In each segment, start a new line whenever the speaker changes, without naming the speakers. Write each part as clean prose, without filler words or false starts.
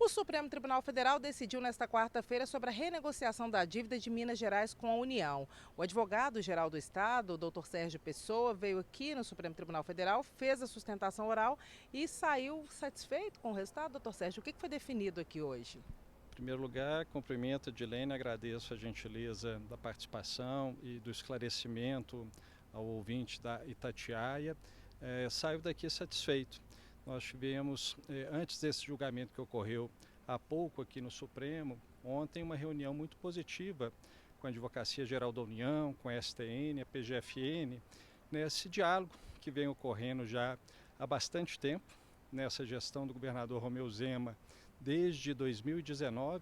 O Supremo Tribunal Federal decidiu nesta quarta-feira sobre a renegociação da dívida de Minas Gerais com a União. O advogado-geral do Estado, o Dr. Sérgio Pessoa, veio aqui no Supremo Tribunal Federal, fez a sustentação oral e saiu satisfeito com o resultado. Doutor Sérgio, o que foi definido aqui hoje?
Em primeiro lugar, cumprimento a Edilene, agradeço a gentileza da participação e do esclarecimento ao ouvinte da Itatiaia. Saio daqui satisfeito. Nós tivemos, antes desse julgamento que ocorreu há pouco aqui no Supremo, ontem uma reunião muito positiva com a Advocacia Geral da União, com a STN, a PGFN, nesse diálogo que vem ocorrendo já há bastante tempo, nessa gestão do governador Romeu Zema, desde 2019,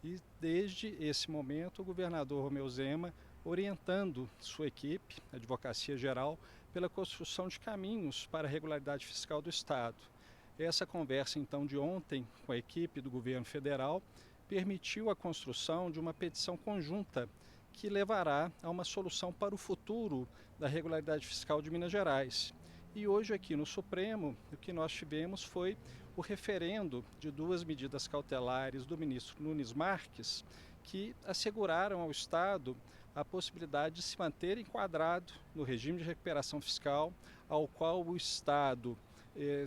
e desde esse momento o governador Romeu Zema orientando sua equipe, a Advocacia Geral, pela construção de caminhos para a regularidade fiscal do Estado. Essa conversa, então, de ontem com a equipe do governo federal permitiu a construção de uma petição conjunta que levará a uma solução para o futuro da regularidade fiscal de Minas Gerais. E hoje aqui no Supremo, o que nós tivemos foi o referendo de duas medidas cautelares do ministro Nunes Marques, que asseguraram ao Estado a possibilidade de se manter enquadrado no regime de recuperação fiscal, ao qual o Estado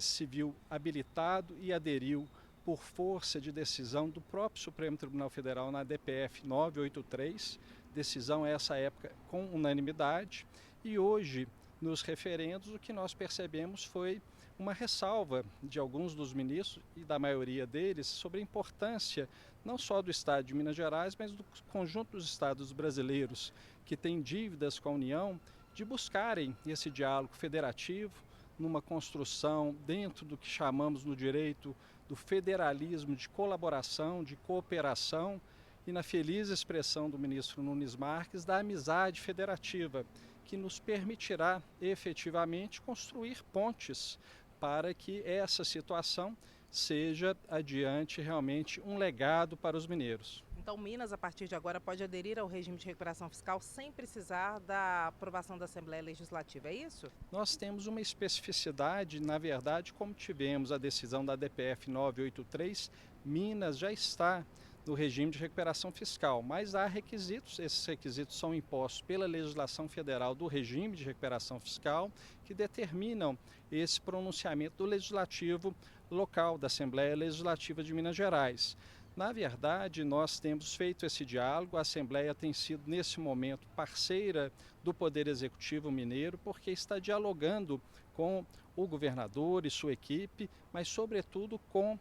se viu habilitado e aderiu por força de decisão do próprio Supremo Tribunal Federal na DPF 983, decisão essa época com unanimidade, e hoje nos referendos o que nós percebemos foi uma ressalva de alguns dos ministros e da maioria deles sobre a importância não só do Estado de Minas Gerais, mas do conjunto dos estados brasileiros que têm dívidas com a União, de buscarem esse diálogo federativo numa construção dentro do que chamamos no direito do federalismo de colaboração, de cooperação, e na feliz expressão do ministro Nunes Marques, da amizade federativa, que nos permitirá efetivamente construir pontes para que essa situação seja adiante realmente um legado para os mineiros.
Então, Minas, a partir de agora, pode aderir ao regime de recuperação fiscal sem precisar da aprovação da Assembleia Legislativa, é isso?
Nós temos uma especificidade, na verdade, como tivemos a decisão da DPF 983, Minas já está no regime de recuperação fiscal, mas há requisitos, esses requisitos são impostos pela legislação federal do regime de recuperação fiscal, que determinam esse pronunciamento do legislativo local, da Assembleia Legislativa de Minas Gerais. Na verdade, nós temos feito esse diálogo, a Assembleia tem sido, nesse momento, parceira do Poder Executivo Mineiro, porque está dialogando com o governador e sua equipe, mas, sobretudo, com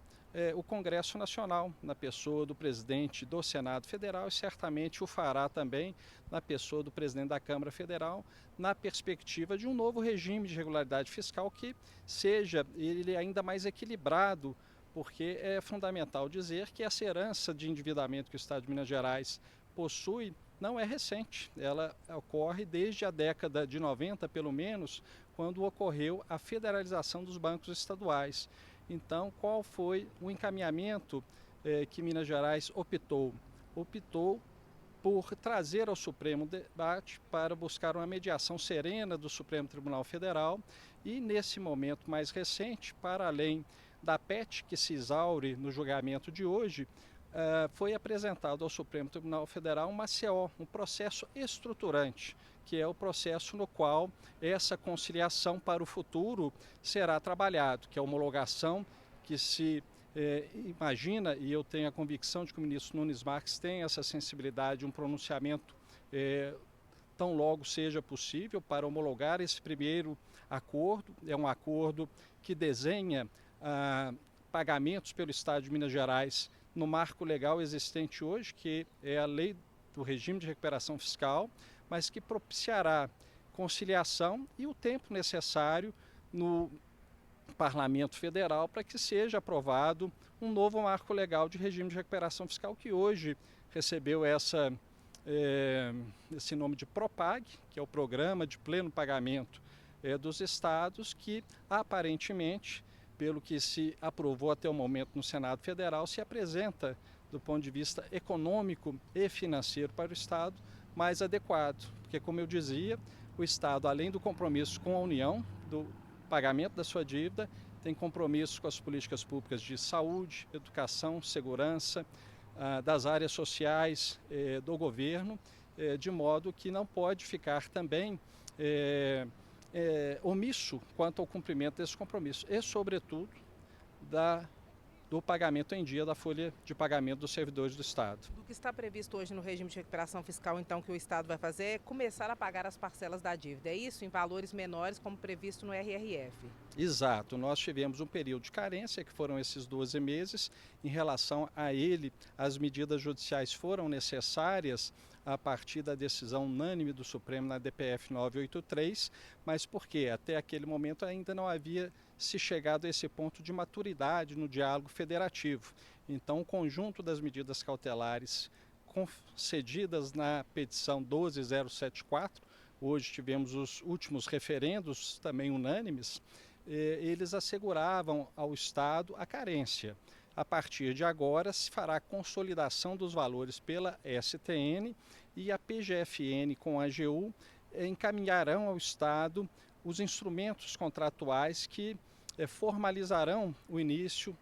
o Congresso Nacional, na pessoa do presidente do Senado Federal, e certamente o fará também na pessoa do presidente da Câmara Federal, na perspectiva de um novo regime de regularidade fiscal que seja ele ainda mais equilibrado, porque é fundamental dizer que essa herança de endividamento que o Estado de Minas Gerais possui não é recente, ela ocorre desde a década de 90, pelo menos, quando ocorreu a federalização dos bancos estaduais. Então, qual foi o encaminhamento que Minas Gerais optou? Optou por trazer ao Supremo debate para buscar uma mediação serena do Supremo Tribunal Federal e, nesse momento mais recente, para além da PET que se exaure no julgamento de hoje, foi apresentado ao Supremo Tribunal Federal uma CO, um processo estruturante, que é o processo no qual essa conciliação para o futuro será trabalhado, que é a homologação que se imagina, e eu tenho a convicção de que o ministro Nunes Marques tem essa sensibilidade, um pronunciamento tão logo seja possível para homologar esse primeiro acordo. É um acordo que desenha pagamentos pelo Estado de Minas Gerais no marco legal existente hoje, que é a lei do regime de recuperação fiscal, mas que propiciará conciliação e o tempo necessário no Parlamento Federal para que seja aprovado um novo marco legal de regime de recuperação fiscal, que hoje recebeu esse nome de PROPAG, que é o Programa de Pleno Pagamento dos Estados, que aparentemente, pelo que se aprovou até o momento no Senado Federal, se apresenta, do ponto de vista econômico e financeiro para o Estado, mais adequado. Porque, como eu dizia, o Estado, além do compromisso com a União, do pagamento da sua dívida, tem compromisso com as políticas públicas de saúde, educação, segurança, das áreas sociais do governo, de modo que não pode ficar também omisso quanto ao cumprimento desse compromisso e, sobretudo, do pagamento em dia da folha de pagamento dos servidores do Estado.
O que está previsto hoje no regime de recuperação fiscal, então, que o Estado vai fazer é começar a pagar as parcelas da dívida, é isso? Em valores menores, como previsto no RRF?
Exato. Nós tivemos um período de carência, que foram esses 12 meses. Em relação a ele, as medidas judiciais foram necessárias a partir da decisão unânime do Supremo na DPF 983, mas porque até aquele momento ainda não havia se chegado a esse ponto de maturidade no diálogo federativo. Então, o conjunto das medidas cautelares concedidas na petição 12074, hoje tivemos os últimos referendos também unânimes, eles asseguravam ao Estado a carência. A partir de agora se fará a consolidação dos valores pela STN e a PGFN com a AGU encaminharão ao Estado os instrumentos contratuais que formalizarão o início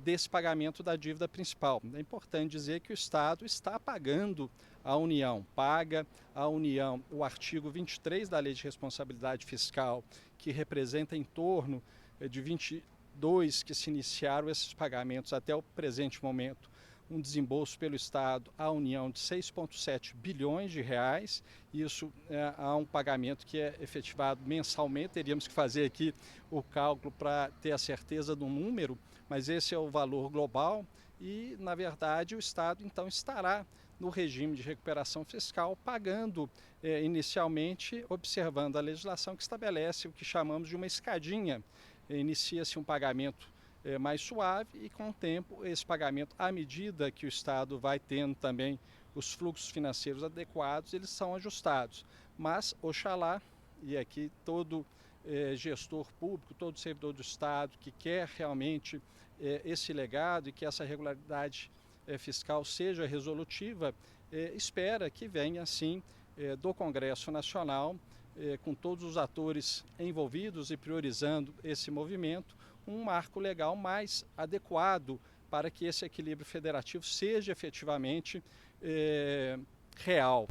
desse pagamento da dívida principal. É importante dizer que o Estado está pagando a União, paga a União o artigo 23 da Lei de Responsabilidade Fiscal, que representa em torno de 22 que se iniciaram esses pagamentos até o presente momento, um desembolso pelo Estado à União de 6,7 bilhões de reais. Isso há um pagamento que é efetivado mensalmente, teríamos que fazer aqui o cálculo para ter a certeza do número, mas esse é o valor global e, na verdade, o Estado então estará no regime de recuperação fiscal, pagando inicialmente, observando a legislação que estabelece o que chamamos de uma escadinha. Inicia-se um pagamento mais suave e, com o tempo, esse pagamento, à medida que o Estado vai tendo também os fluxos financeiros adequados, eles são ajustados. Mas, oxalá, e aqui todo gestor público, todo servidor do Estado que quer realmente esse legado e que essa regularidade fiscal seja resolutiva, espera que venha, sim, do Congresso Nacional, com todos os atores envolvidos e priorizando esse movimento, um marco legal mais adequado para que esse equilíbrio federativo seja efetivamente real.